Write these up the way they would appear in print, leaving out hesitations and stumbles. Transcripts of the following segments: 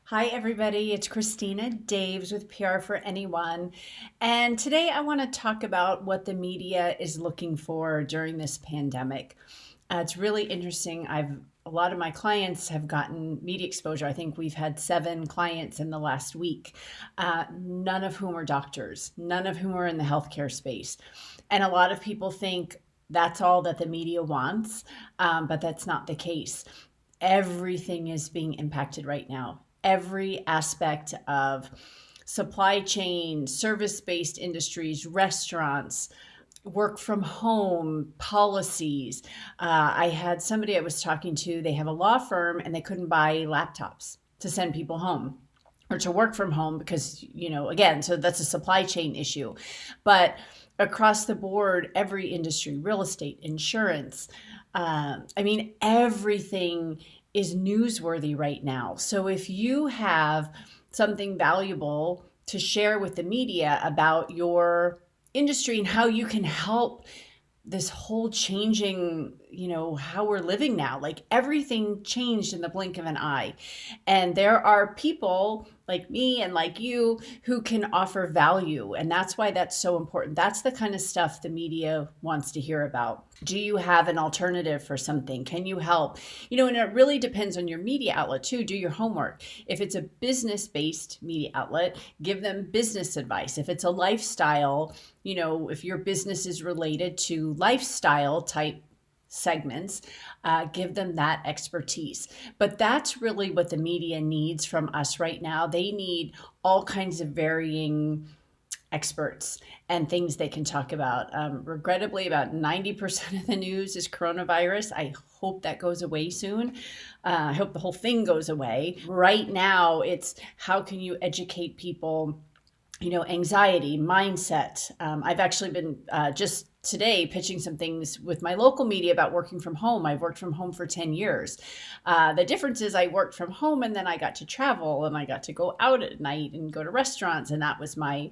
Hi, everybody. It's Christina Daves with PR for Anyone. And today I want to talk about what the media is looking for during this pandemic. It's really interesting. A lot of my clients have gotten media exposure. I think we've had 7 clients in the last week, none of whom are doctors, none of whom are in the healthcare space. And a lot of people think that's all that the media wants, but that's not the case. Everything is being impacted right now. Every aspect of supply chain, service based industries, restaurants, work from home policies. I had somebody I was talking to, they have a law firm and they couldn't buy laptops to send people home or to work from home because, again, so that's a supply chain issue. But across the board, every industry, real estate, insurance, everything is newsworthy right now. So if you have something valuable to share with the media about your industry and how you can help this whole changing, how we're living now, like everything changed in the blink of an eye. And there are people like me and like you who can offer value. And that's why that's so important. That's the kind of stuff the media wants to hear about. Do you have an alternative for something? Can you help? And it really depends on your media outlet too. Do your homework. If it's a business-based media outlet, give them business advice. If it's a lifestyle, if your business is related to lifestyle type segments, give them that expertise. But that's really what the media needs from us right now. They need all kinds of varying experts and things they can talk about. Regrettably, about 90% of the news is coronavirus. I hope that goes away soon. I hope the whole thing goes away. Right now, it's how can you educate people, anxiety, mindset. I've actually been just today pitching some things with my local media about working from home. I've worked from home for 10 years. The difference is I worked from home and then I got to travel and I got to go out at night and go to restaurants. And that was my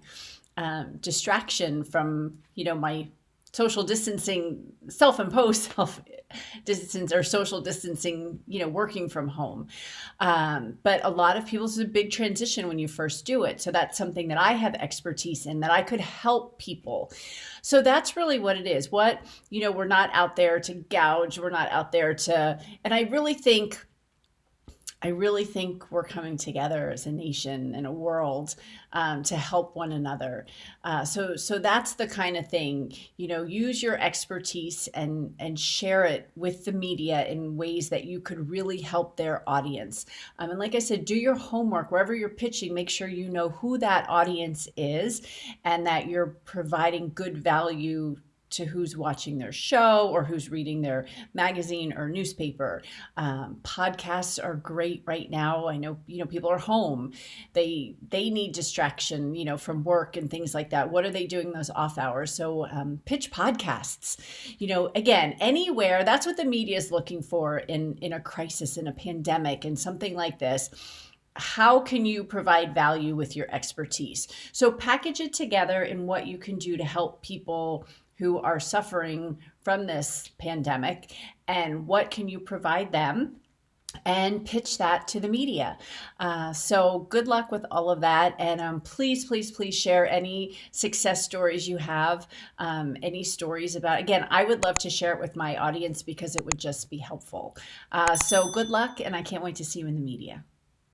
distraction from, my social distancing, self-imposed distance or social distancing, working from home. But a lot of people, it's a big transition when you first do it. So that's something that I have expertise in, that I could help people. So that's really what it is. We're not out there to gouge. We're not out there and I really think we're coming together as a nation and a world to help one another. So that's the kind of thing, use your expertise and share it with the media in ways that you could really help their audience. And like I said, do your homework wherever you're pitching. Make sure you know who that audience is and that you're providing good value to who's watching their show or who's reading their magazine or newspaper. Podcasts are great right now. I know, people are home. They need distraction, from work and things like that. What are they doing those off hours? So pitch podcasts, again, anywhere. That's what the media is looking for in a crisis, in a pandemic, and something like this. How can you provide value with your expertise? So package it together in what you can do to help people who are suffering from this pandemic, and what can you provide them, and pitch that to the media. So good luck with all of that. And please, please, please share any success stories you have, any stories about, again, I would love to share it with my audience because it would just be helpful. So good luck, and I can't wait to see you in the media.